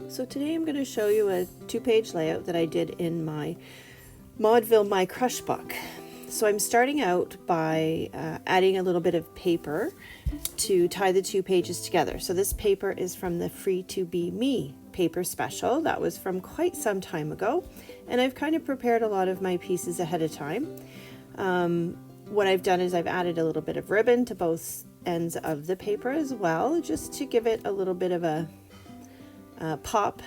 So today I'm going to show you a 2-page layout that I did in my Modville My Crush book. So I'm starting out by adding a little bit of paper to tie the 2 pages together. So this paper is from the Free to Be Me paper special. That was from quite some time ago, and I've kind of prepared a lot of my pieces ahead of time. What I've done is I've added a little bit of ribbon to both ends of the paper as well, just to give it a little bit of a pop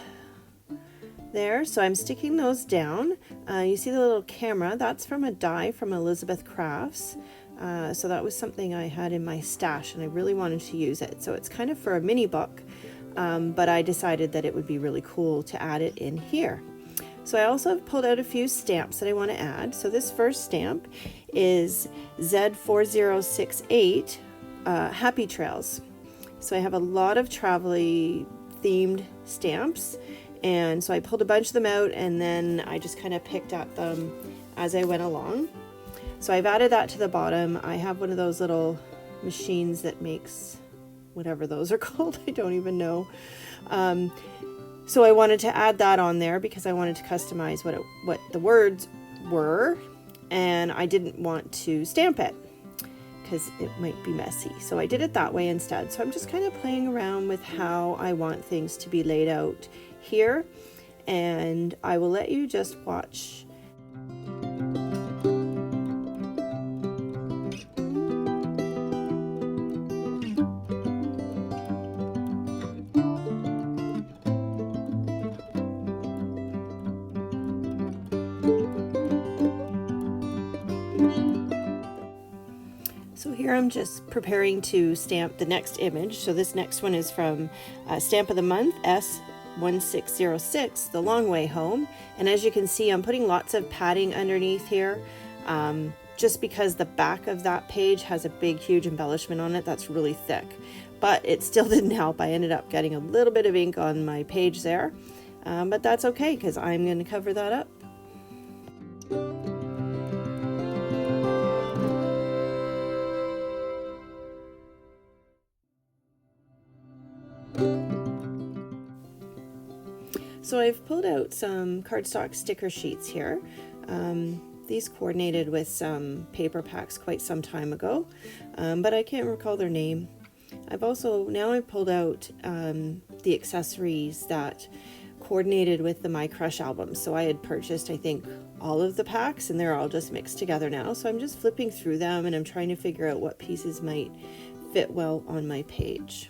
there. So I'm sticking those down. You see the little camera, that's from a die from Elizabeth Crafts. So that was something I had in my stash and I really wanted to use it. So it's kind of for a mini book, but I decided that it would be really cool to add it in here. So I also have pulled out a few stamps that I want to add. So this first stamp is Z4068 Happy Trails. So I have a lot of travel-y themed stamps, and so I pulled a bunch of them out and then I just kind of picked at them as I went along. So I've added that to the bottom. I have one of those little machines that makes whatever those are called, I don't even know. So I wanted to add that on there because I wanted to customize what the words were, and I didn't want to stamp it because it might be messy. So I did it that way instead. So I'm just kind of playing around with how I want things to be laid out here, and I will let you just watch. So here I'm just preparing to stamp the next image. So this next one is from Stamp of the Month S1606, The Long Way Home. And as you can see, I'm putting lots of padding underneath here, just because the back of that page has a big, huge embellishment on it that's really thick. But it still didn't help. I ended up getting a little bit of ink on my page there, but that's okay because I'm going to cover that up. So I've pulled out some cardstock sticker sheets here. These coordinated with some paper packs quite some time ago, but I can't recall their name. I've pulled out the accessories that coordinated with the My Crush album. So I had purchased, I think, all of the packs, and they're all just mixed together now. So I'm just flipping through them and I'm trying to figure out what pieces might fit well on my page.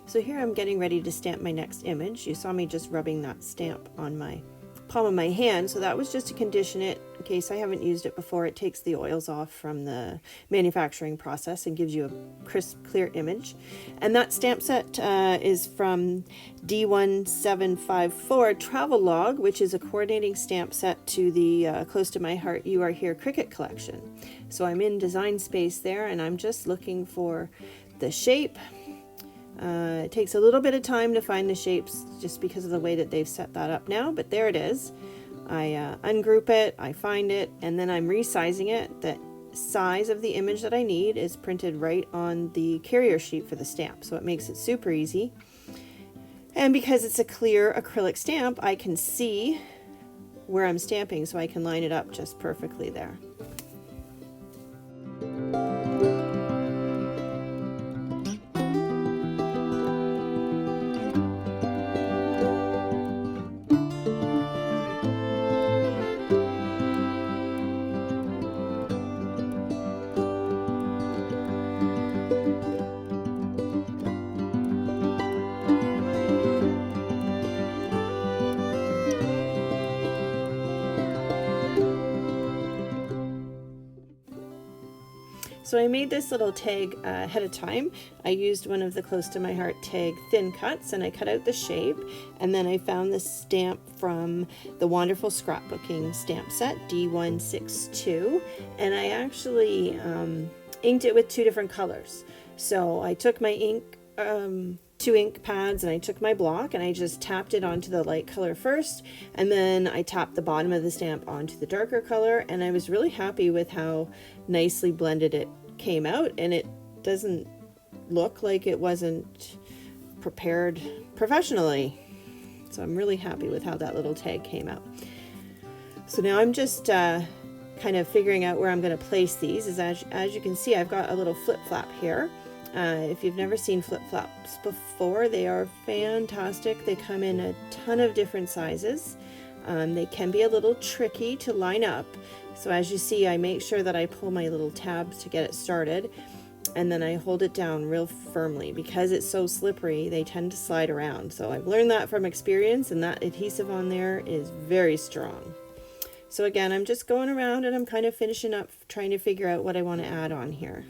So here I'm getting ready to stamp my next image. You saw me just rubbing that stamp on my palm of my hand. So that was just to condition it in case I haven't used it before. It takes the oils off from the manufacturing process and gives you a crisp, clear image. And that stamp set is from D1754 Travel Log, which is a coordinating stamp set to the Close to My Heart You Are Here Cricket collection. So I'm in Design Space there, and I'm just looking for the shape. It takes a little bit of time to find the shapes just because of the way that they've set that up now, but there it is. I ungroup it, I find it, and then I'm resizing it. The size of the image that I need is printed right on the carrier sheet for the stamp, so it makes it super easy. And because it's a clear acrylic stamp, I can see where I'm stamping, so I can line it up just perfectly there. So I made this little tag ahead of time. I used one of the Close to My Heart tag thin cuts, and I cut out the shape, and then I found this stamp from the wonderful scrapbooking stamp set D162, and I actually inked it with 2 different colors. So I took my ink, 2 ink pads, and I took my block and I just tapped it onto the light color first, and then I tapped the bottom of the stamp onto the darker color, and I was really happy with how nicely blended it came out, and it doesn't look like it wasn't prepared professionally. So I'm really happy with how that little tag came out. So now I'm just kind of figuring out where I'm going to place these. As you can see, I've got a little flip-flap here. If you've never seen flip-flops before, they are fantastic. They come in a ton of different sizes. They can be a little tricky to line up. So as you see, I make sure that I pull my little tabs to get it started, and then I hold it down real firmly. Because it's so slippery, they tend to slide around. So I've learned that from experience, and that adhesive on there is very strong. So again, I'm just going around and I'm kind of finishing up, trying to figure out what I want to add on here.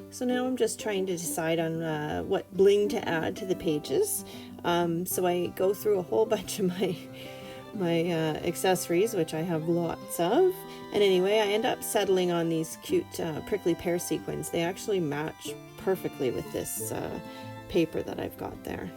So now I'm just trying to decide on what bling to add to the pages. So I go through a whole bunch of my accessories, which I have lots of. And anyway, I end up settling on these cute prickly pear sequins. They actually match perfectly with this paper that I've got there.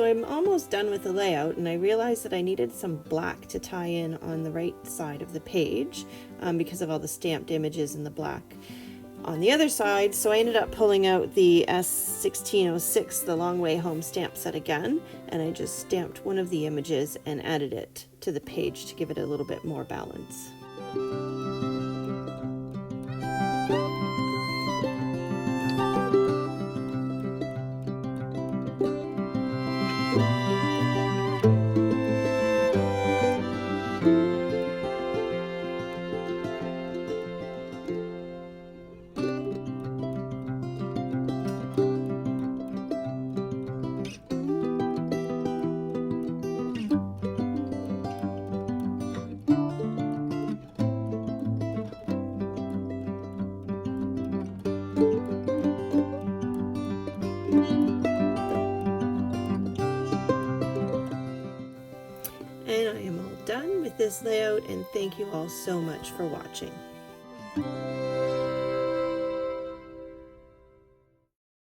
So I'm almost done with the layout, and I realized that I needed some black to tie in on the right side of the page because of all the stamped images in the black on the other side. So I ended up pulling out the S1606, the Long Way Home stamp set again, and I just stamped one of the images and added it to the page to give it a little bit more balance. And I am all done with this layout, and thank you all so much for watching.